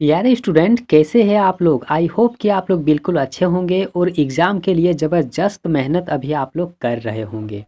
यार स्टूडेंट कैसे हैं आप लोग। आई होप कि आप लोग बिल्कुल अच्छे होंगे और एग्ज़ाम के लिए ज़बरदस्त मेहनत अभी आप लोग कर रहे होंगे।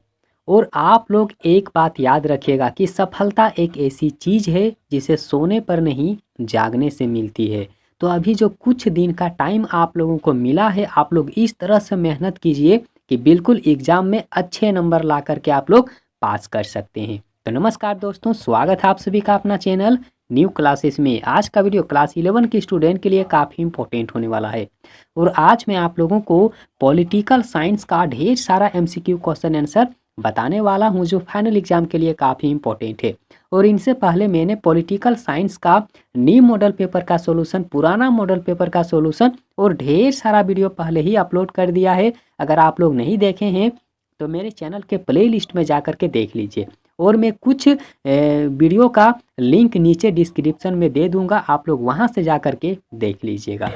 और आप लोग एक बात याद रखिएगा कि सफलता एक ऐसी चीज़ है जिसे सोने पर नहीं जागने से मिलती है। तो अभी जो कुछ दिन का टाइम आप लोगों को मिला है, आप लोग इस तरह से मेहनत कीजिए कि बिल्कुल एग्ज़ाम में अच्छे नंबर ला कर के आप लोग पास कर सकते हैं। तो नमस्कार दोस्तों, स्वागत है आप सभी का अपना चैनल न्यू क्लासेस में। आज का वीडियो क्लास 11 के स्टूडेंट के लिए काफ़ी इंपॉर्टेंट होने वाला है। और आज मैं आप लोगों को पॉलिटिकल साइंस का ढेर सारा एमसीक्यू क्वेश्चन आंसर बताने वाला हूं जो फाइनल एग्जाम के लिए काफ़ी इंपॉर्टेंट है। और इनसे पहले मैंने पॉलिटिकल साइंस का न्यू मॉडल पेपर का सोल्यूशन, पुराना मॉडल पेपर का सोल्यूशन और ढेर सारा वीडियो पहले ही अपलोड कर दिया है। अगर आप लोग नहीं देखे हैं तो मेरे चैनल के प्ले लिस्ट में जा कर के देख लीजिए। और मैं कुछ वीडियो का लिंक नीचे डिस्क्रिप्शन में दे दूंगा, आप लोग वहां से जा कर के देख लीजिएगा।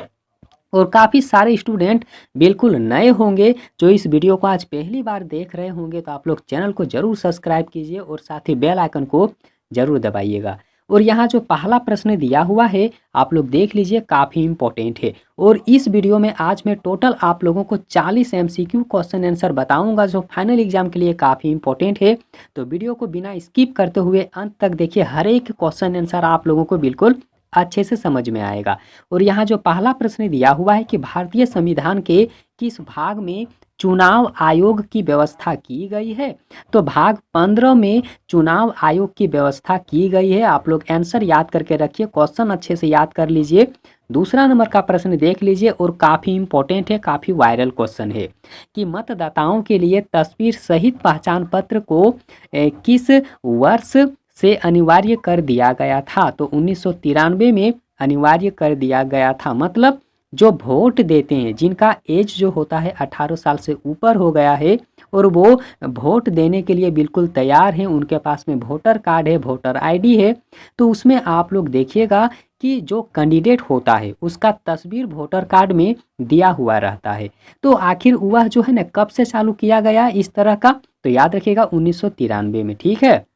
और काफ़ी सारे स्टूडेंट बिल्कुल नए होंगे जो इस वीडियो को आज पहली बार देख रहे होंगे, तो आप लोग चैनल को ज़रूर सब्सक्राइब कीजिए और साथ ही बेल आइकन को ज़रूर दबाइएगा। और यहाँ जो पहला प्रश्न दिया हुआ है आप लोग देख लीजिए, काफ़ी इंपॉर्टेंट है। और इस वीडियो में आज मैं टोटल आप लोगों को 40 एमसीक्यू क्वेश्चन आंसर बताऊंगा जो फाइनल एग्जाम के लिए काफ़ी इंपॉर्टेंट है। तो वीडियो को बिना स्किप करते हुए अंत तक देखिए, हर एक क्वेश्चन आंसर आप लोगों को बिल्कुल अच्छे से समझ में आएगा। और यहाँ जो पहला प्रश्न दिया हुआ है कि भारतीय संविधान के किस भाग में चुनाव आयोग की व्यवस्था की गई है। तो भाग 15 में चुनाव आयोग की व्यवस्था की गई है। आप लोग आंसर याद करके रखिए, क्वेश्चन अच्छे से याद कर लीजिए। दूसरा नंबर का प्रश्न देख लीजिए और काफ़ी इंपॉर्टेंट है, काफ़ी वायरल क्वेश्चन है कि मतदाताओं के लिए तस्वीर सहित पहचान पत्र को किस वर्ष से अनिवार्य कर दिया गया था। तो 1993 में अनिवार्य कर दिया गया था। मतलब जो वोट देते हैं, जिनका एज जो होता है 18 साल से ऊपर हो गया है और वो वोट देने के लिए बिल्कुल तैयार हैं, उनके पास में वोटर कार्ड है, वोटर आईडी है, तो उसमें आप लोग देखिएगा कि जो कैंडिडेट होता है उसका तस्वीर वोटर कार्ड में दिया हुआ रहता है। तो आखिर वह जो है ना कब से चालू किया गया इस तरह का, तो याद रखिएगा 1993 में। ठीक है,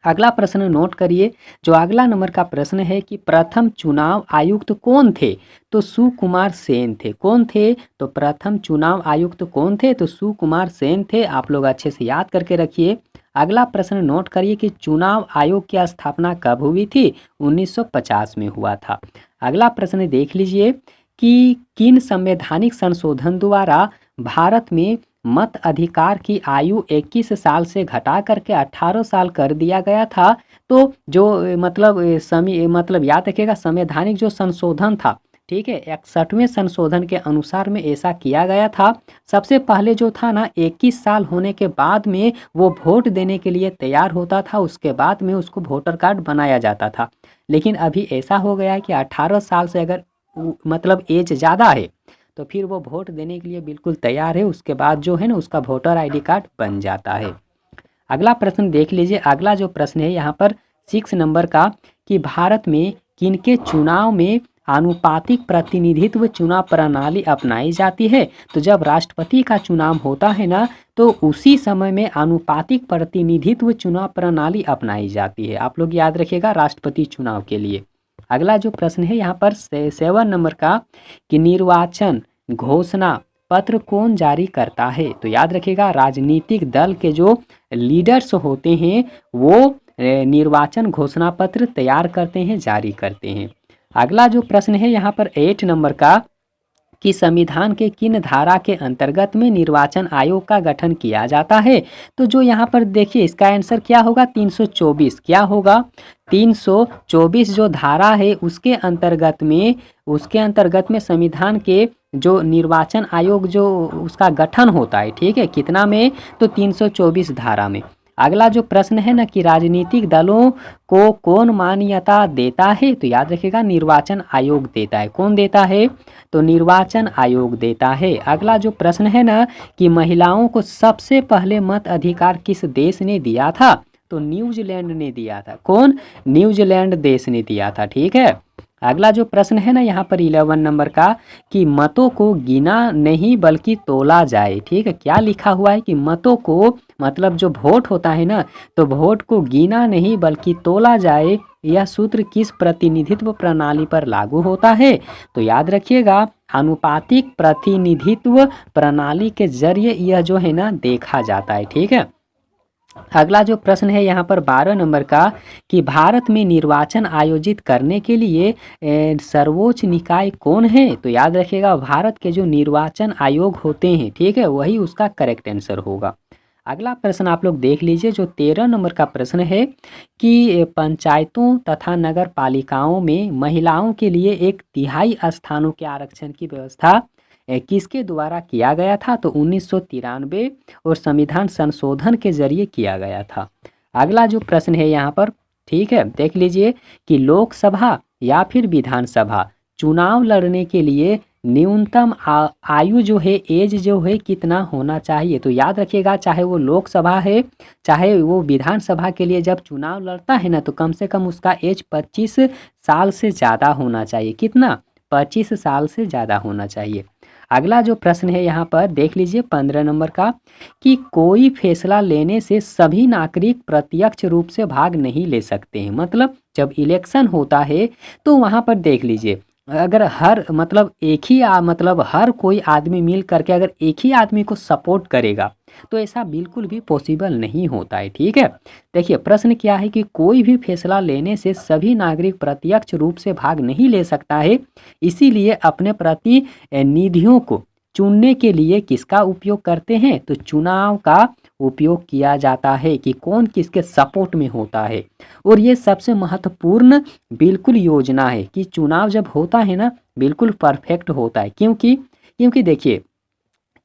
अगला प्रश्न नोट करिए। जो अगला नंबर का प्रश्न है कि प्रथम चुनाव आयुक्त कौन थे। तो सुकुमार सेन थे। कौन थे? तो प्रथम चुनाव आयुक्त कौन थे? तो सुकुमार सेन थे। आप लोग अच्छे से याद करके रखिए। अगला प्रश्न नोट करिए कि चुनाव आयोग की स्थापना कब हुई थी। 1950 में हुआ था। अगला प्रश्न देख लीजिए कि किन संवैधानिक संशोधन द्वारा भारत में मत अधिकार की आयु 21 साल से घटा करके 18 साल कर दिया गया था। तो जो मतलब याद रखिएगा, संवैधानिक जो संशोधन था, ठीक है, 61वें संशोधन के अनुसार में ऐसा किया गया था। सबसे पहले जो था ना, 21 साल होने के बाद में वो वोट देने के लिए तैयार होता था, उसके बाद में उसको वोटर कार्ड बनाया जाता था। लेकिन अभी ऐसा हो गया है कि 18 साल से अगर मतलब एज ज़्यादा है तो फिर वो वोट देने के लिए बिल्कुल तैयार है, उसके बाद जो है ना उसका वोटर आईडी कार्ड बन जाता है। अगला प्रश्न देख लीजिए। अगला जो प्रश्न है यहाँ पर 6 नंबर का कि भारत में किनके चुनाव में आनुपातिक प्रतिनिधित्व चुनाव प्रणाली अपनाई जाती है। तो जब राष्ट्रपति का चुनाव होता है ना, तो उसी समय में आनुपातिक प्रतिनिधित्व चुनाव प्रणाली अपनाई जाती है। आप लोग याद रखिएगा राष्ट्रपति चुनाव के लिए। अगला जो प्रश्न है यहाँ पर 7 नंबर का कि निर्वाचन घोषणा पत्र कौन जारी करता है। तो याद रखिएगा राजनीतिक दल के जो लीडर्स होते हैं वो निर्वाचन घोषणा पत्र तैयार करते हैं, जारी करते हैं। अगला जो प्रश्न है यहाँ पर 8 नंबर का कि संविधान के किन धारा के अंतर्गत में निर्वाचन आयोग का गठन किया जाता है। तो जो यहाँ पर देखिए इसका आंसर क्या होगा, 324। क्या होगा, 324 जो धारा है उसके अंतर्गत में संविधान के जो निर्वाचन आयोग जो उसका गठन होता है, ठीक है, कितना में, तो 324 धारा में। अगला जो प्रश्न है ना कि राजनीतिक दलों को कौन मान्यता देता है। तो याद रखिएगा निर्वाचन आयोग देता है। कौन देता है? तो निर्वाचन आयोग देता है। अगला जो प्रश्न है ना कि महिलाओं को सबसे पहले मत अधिकार किस देश ने दिया था। तो न्यूजीलैंड ने दिया था। कौन? न्यूजीलैंड देश ने दिया था। ठीक है, अगला जो प्रश्न है ना यहाँ पर 11 नंबर का कि मतों को गिना नहीं बल्कि तोला जाए। ठीक है, क्या लिखा हुआ है कि मतों को, मतलब जो वोट होता है ना, तो वोट को गिना नहीं बल्कि तोला जाए, यह सूत्र किस प्रतिनिधित्व प्रणाली पर लागू होता है? तो याद रखिएगा आनुपातिक प्रतिनिधित्व प्रणाली के जरिए यह जो है ना देखा जाता है। ठीक है। अगला जो प्रश्न है यहाँ पर 12 नंबर का कि भारत में निर्वाचन आयोजित करने के लिए सर्वोच्च निकाय कौन है? तो याद रखिएगा भारत के जो निर्वाचन आयोग होते हैं, ठीक है, वही उसका करेक्ट आंसर होगा। अगला प्रश्न आप लोग देख लीजिए जो 13 नंबर का प्रश्न है कि पंचायतों तथा नगर पालिकाओं में महिलाओं के लिए 1/3 स्थानों के आरक्षण की व्यवस्था किसके द्वारा किया गया था? तो 1993 और संविधान संशोधन के जरिए किया गया था। अगला जो प्रश्न है यहाँ पर, ठीक है, देख लीजिए कि लोकसभा या फिर विधानसभा चुनाव लड़ने के लिए न्यूनतम आयु जो है, एज जो है कितना होना चाहिए? तो याद रखिएगा चाहे वो लोकसभा है चाहे वो विधानसभा के लिए जब चुनाव लड़ता है ना, तो कम से कम उसका एज 25 साल से ज़्यादा होना चाहिए। कितना? 25 साल से ज़्यादा होना चाहिए। अगला जो प्रश्न है यहाँ पर देख लीजिए 15 नंबर का कि कोई फैसला लेने से सभी नागरिक प्रत्यक्ष रूप से भाग नहीं ले सकते हैं। मतलब जब इलेक्शन होता है तो वहाँ पर देख लीजिए अगर हर मतलब एक ही मतलब हर कोई आदमी मिल करके अगर एक ही आदमी को सपोर्ट करेगा तो ऐसा बिल्कुल भी पॉसिबल नहीं होता है। ठीक है। देखिए प्रश्न क्या है कि कोई भी फैसला लेने से सभी नागरिक प्रत्यक्ष रूप से भाग नहीं ले सकता है, इसीलिए अपने प्रतिनिधियों को चुनने के लिए किसका उपयोग करते हैं? तो चुनाव का उपयोग किया जाता है कि कौन किसके सपोर्ट में होता है। और ये सबसे महत्वपूर्ण बिल्कुल योजना है कि चुनाव जब होता है ना बिल्कुल परफेक्ट होता है। क्योंकि देखिए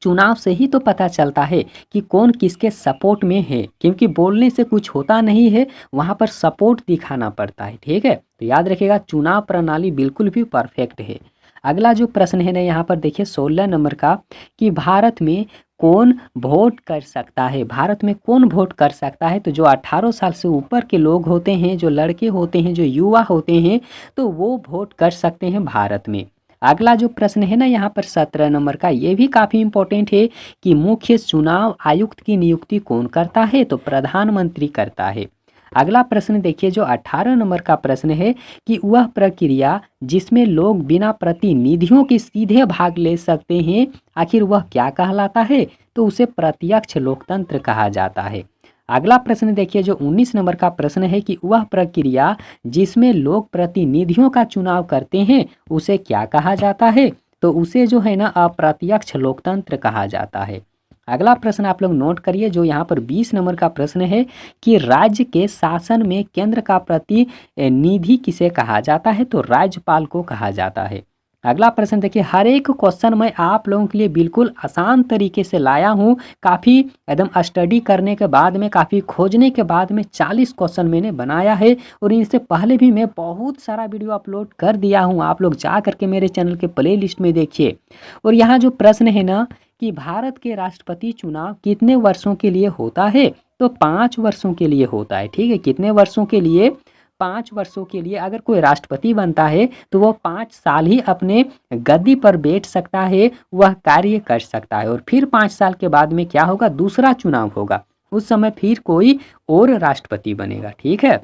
चुनाव से ही तो पता चलता है कि कौन किसके सपोर्ट में है, क्योंकि बोलने से कुछ होता नहीं है, वहाँ पर सपोर्ट दिखाना पड़ता है। ठीक है। तो याद रखिएगा चुनाव प्रणाली बिल्कुल भी परफेक्ट है। अगला जो प्रश्न है ना यहाँ पर देखिए 16 नंबर का कि भारत में कौन वोट कर सकता है? भारत में कौन वोट कर सकता है? तो जो 18 साल से ऊपर के लोग होते हैं, जो लड़के होते हैं, जो युवा होते हैं, तो वो वोट कर सकते हैं भारत में। अगला जो प्रश्न है ना यहाँ पर 17 नंबर का, ये भी काफ़ी इम्पोर्टेंट है कि मुख्य चुनाव आयुक्त की नियुक्ति कौन करता है? तो प्रधानमंत्री करता है। अगला प्रश्न देखिए जो 18 नंबर का प्रश्न है कि वह प्रक्रिया जिसमें लोग बिना प्रतिनिधियों के सीधे भाग ले सकते हैं, आखिर वह क्या कहलाता है? तो उसे प्रत्यक्ष लोकतंत्र कहा जाता है। अगला प्रश्न देखिए जो 19 नंबर का प्रश्न है कि वह प्रक्रिया जिसमें लोग प्रतिनिधियों का चुनाव करते हैं उसे क्या कहा जाता है? तो उसे जो है ना अप्रत्यक्ष लोकतंत्र कहा जाता है। अगला प्रश्न आप लोग नोट करिए जो यहाँ पर 20 नंबर का प्रश्न है कि राज्य के शासन में केंद्र का प्रतिनिधि किसे कहा जाता है? तो राज्यपाल को कहा जाता है। अगला प्रश्न देखिए हर एक क्वेश्चन मैं आप लोगों के लिए बिल्कुल आसान तरीके से लाया हूँ। काफ़ी एकदम स्टडी करने के बाद में, काफ़ी खोजने के बाद में 40 क्वेश्चन मैंने बनाया है और इनसे पहले भी मैं बहुत सारा वीडियो अपलोड कर दिया हूँ। आप लोग जा करके मेरे चैनल के प्ले लिस्ट में देखिए। और यहाँ जो प्रश्न है ना कि भारत के राष्ट्रपति चुनाव कितने वर्षों के लिए होता है? तो 5 वर्षों के लिए होता है। ठीक है। कितने वर्षों के लिए? 5 वर्षों के लिए अगर कोई राष्ट्रपति बनता है तो वो 5 साल ही अपने गद्दी पर बैठ सकता है, वह कार्य कर सकता है। और फिर 5 साल के बाद में क्या होगा? दूसरा चुनाव होगा, उस समय फिर कोई और राष्ट्रपति बनेगा। ठीक है।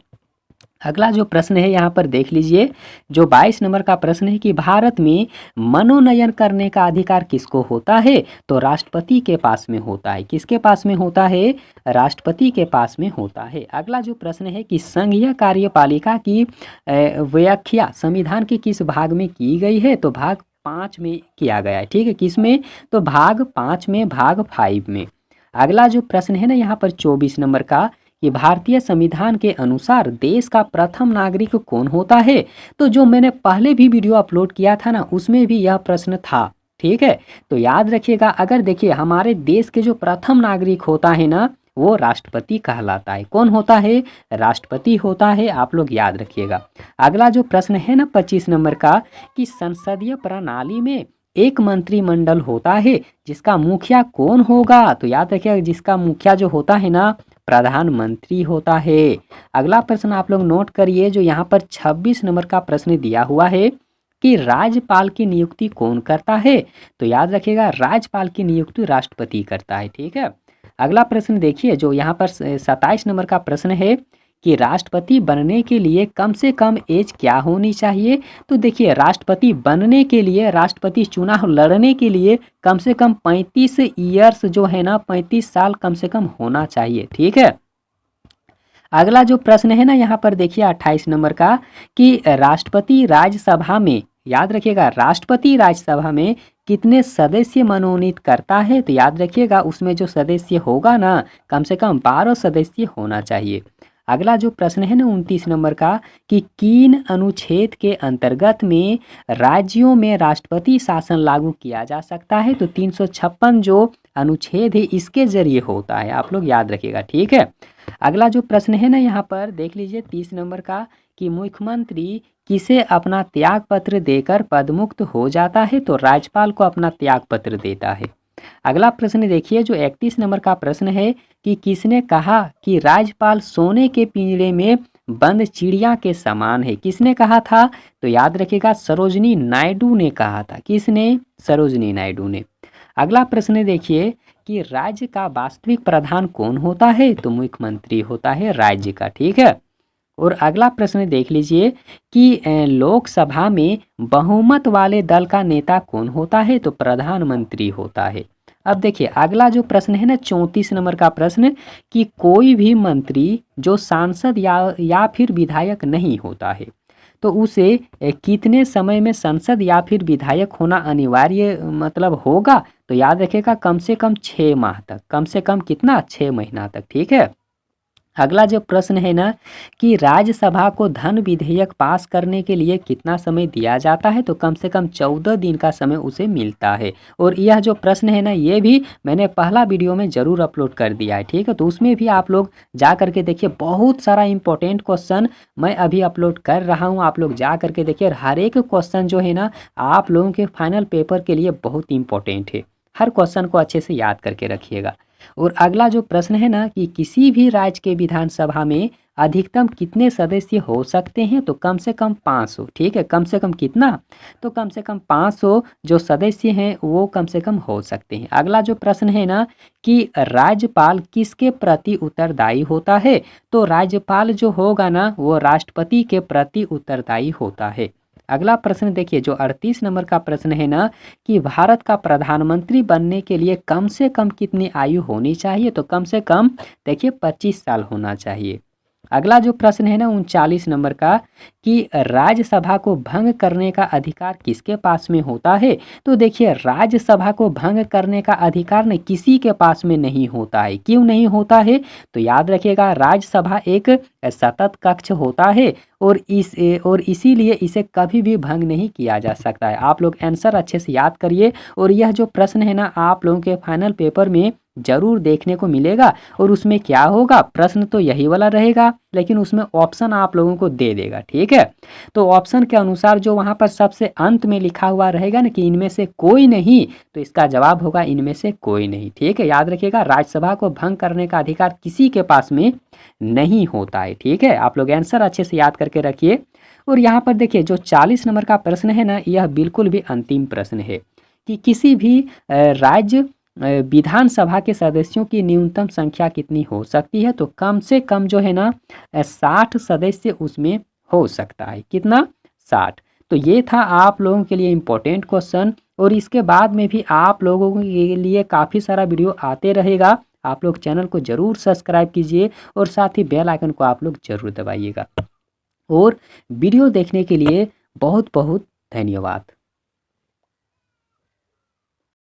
अगला जो प्रश्न है यहाँ पर देख लीजिए जो 22 नंबर का प्रश्न है कि भारत में मनोनयन करने का अधिकार किसको होता है? तो राष्ट्रपति के पास में होता है। किसके पास में होता है? राष्ट्रपति के पास में होता है। अगला जो प्रश्न है कि संघीय कार्यपालिका की व्याख्या संविधान के किस भाग में की गई है? तो भाग 5 में किया गया है। ठीक है। किस में? तो भाग 5 में, भाग 5 में। अगला जो प्रश्न है ना यहाँ पर 24 नंबर का कि भारतीय संविधान के अनुसार देश का प्रथम नागरिक कौन होता है? तो जो मैंने पहले भी वीडियो अपलोड किया था ना उसमें भी यह प्रश्न था। ठीक है। तो याद रखिएगा अगर देखिए हमारे देश के जो प्रथम नागरिक होता है ना वो राष्ट्रपति कहलाता है। कौन होता है? राष्ट्रपति होता है। आप लोग याद रखिएगा। अगला जो प्रश्न है ना 25 नंबर का कि संसदीय प्रणाली में एक मंत्रिमंडल होता है जिसका मुखिया कौन होगा? तो याद रखिएगा जिसका मुखिया जो होता है ना प्रधानमंत्री होता है। अगला प्रश्न आप लोग नोट करिए जो यहाँ पर 26 नंबर का प्रश्न दिया हुआ है कि राज्यपाल की नियुक्ति कौन करता है? तो याद रखिएगा राज्यपाल की नियुक्ति राष्ट्रपति करता है। ठीक है। अगला प्रश्न देखिए जो यहाँ पर 27 नंबर का प्रश्न है कि राष्ट्रपति बनने के लिए कम से कम एज क्या होनी चाहिए। तो देखिए राष्ट्रपति बनने के लिए, राष्ट्रपति चुनाव लड़ने के लिए कम से कम 35 ईयर्स जो है ना, 35 साल कम से कम होना चाहिए। ठीक है। अगला जो प्रश्न है ना यहाँ पर देखिए 28 नंबर का, कि राष्ट्रपति राज्यसभा में, याद रखिएगा राष्ट्रपति राज्यसभा में कितने सदस्य मनोनीत करता है। तो याद रखिएगा उसमें जो सदस्य होगा ना, कम से कम 12 सदस्य होना चाहिए। अगला जो प्रश्न है ना 29 नंबर का, कि किन अनुच्छेद के अंतर्गत में राज्यों में राष्ट्रपति शासन लागू किया जा सकता है। तो 356 जो अनुच्छेद है इसके जरिए होता है, आप लोग याद रखिएगा। ठीक है। अगला जो प्रश्न है ना यहाँ पर देख लीजिए 30 नंबर का, कि मुख्यमंत्री किसे अपना त्याग पत्र देकर पदमुक्त हो जाता है। तो राज्यपाल को अपना त्याग पत्र देता है। अगला प्रश्न देखिए जो 31 नंबर का प्रश्न है, कि किसने कहा कि राज्यपाल सोने के पिंजरे में बंद चिड़िया के समान है। किसने कहा था। तो याद रखिएगा सरोजिनी नायडू ने कहा था। किसने। सरोजिनी नायडू ने। अगला प्रश्न देखिए कि राज्य का वास्तविक प्रधान कौन होता है। तो मुख्यमंत्री होता है राज्य का। ठीक है। और अगला प्रश्न देख लीजिए कि लोकसभा में बहुमत वाले दल का नेता कौन होता है। तो प्रधानमंत्री होता है। अब देखिए अगला जो प्रश्न है ना 34 नंबर का प्रश्न, कि कोई भी मंत्री जो सांसद या फिर विधायक नहीं होता है, तो उसे कितने समय में संसद या फिर विधायक होना अनिवार्य मतलब होगा। तो याद रखिएगा कम से कम 6 माह तक, कम से कम कितना 6 महीना तक। ठीक है। अगला जो प्रश्न है ना, कि राज्यसभा को धन विधेयक पास करने के लिए कितना समय दिया जाता है। तो कम से कम 14 दिन का समय उसे मिलता है। और यह जो प्रश्न है ना ये भी मैंने पहला वीडियो में ज़रूर अपलोड कर दिया है। ठीक है। तो उसमें भी आप लोग जा करके देखिए, बहुत सारा इंपॉर्टेंट क्वेश्चन मैं अभी अपलोड कर रहा हूँ, आप लोग जा करके देखिए। हर एक क्वेश्चन जो है ना आप लोगों के फाइनल पेपर के लिए बहुत इंपॉर्टेंट है। हर क्वेश्चन को अच्छे से याद करके रखिएगा। और अगला जो प्रश्न है ना, कि किसी भी राज्य के विधानसभा में अधिकतम कितने सदस्य हो सकते हैं। तो कम से कम 500। ठीक है। कम से कम कितना। तो कम से कम 500 जो सदस्य हैं वो कम से कम हो सकते हैं। अगला जो प्रश्न है ना, कि राज्यपाल किसके प्रति उत्तरदायी होता है। तो राज्यपाल जो होगा ना वो राष्ट्रपति के प्रति उत्तरदायी होता है। अगला प्रश्न देखिए जो 38 नंबर का प्रश्न है ना, कि भारत का प्रधानमंत्री बनने के लिए कम से कम कितनी आयु होनी चाहिए। तो कम से कम देखिए 25 साल होना चाहिए। अगला जो प्रश्न है ना 39 नंबर का, कि राज्यसभा को भंग करने का अधिकार किसके पास में होता है। तो देखिए राज्यसभा को भंग करने का अधिकार न किसी के पास में नहीं होता है। क्यों नहीं होता है। तो याद रखिएगा राज्यसभा एक सतत कक्ष होता है और इसीलिए इसे कभी भी भंग नहीं किया जा सकता है। आप लोग आंसर अच्छे से याद करिए। और यह जो प्रश्न है ना आप लोगों के फाइनल पेपर में जरूर देखने को मिलेगा। और उसमें क्या होगा, प्रश्न तो यही वाला रहेगा लेकिन उसमें ऑप्शन आप लोगों को दे देगा। ठीक है। तो ऑप्शन के अनुसार जो वहाँ पर सबसे अंत में लिखा हुआ रहेगा ना कि इनमें से कोई नहीं, तो इसका जवाब होगा इनमें से कोई नहीं। ठीक है। याद रखिएगा राज्यसभा को भंग करने का अधिकार किसी के पास में नहीं होता है। ठीक है। आप लोग आंसर अच्छे से याद करके रखिए। और यहाँ पर देखिए जो 40 नंबर का प्रश्न है ना यह बिल्कुल भी अंतिम प्रश्न है, कि किसी भी राज्य विधानसभा के सदस्यों की न्यूनतम संख्या कितनी हो सकती है। तो कम से कम जो है ना 60 सदस्य उसमें हो सकता है। कितना 60। तो ये था आप लोगों के लिए इम्पोर्टेंट क्वेश्चन। और इसके बाद में भी आप लोगों के लिए काफ़ी सारा वीडियो आते रहेगा। आप लोग चैनल को ज़रूर सब्सक्राइब कीजिए और साथ ही बेल आइकन को आप लोग ज़रूर दबाइएगा। और वीडियो देखने के लिए बहुत बहुत धन्यवाद।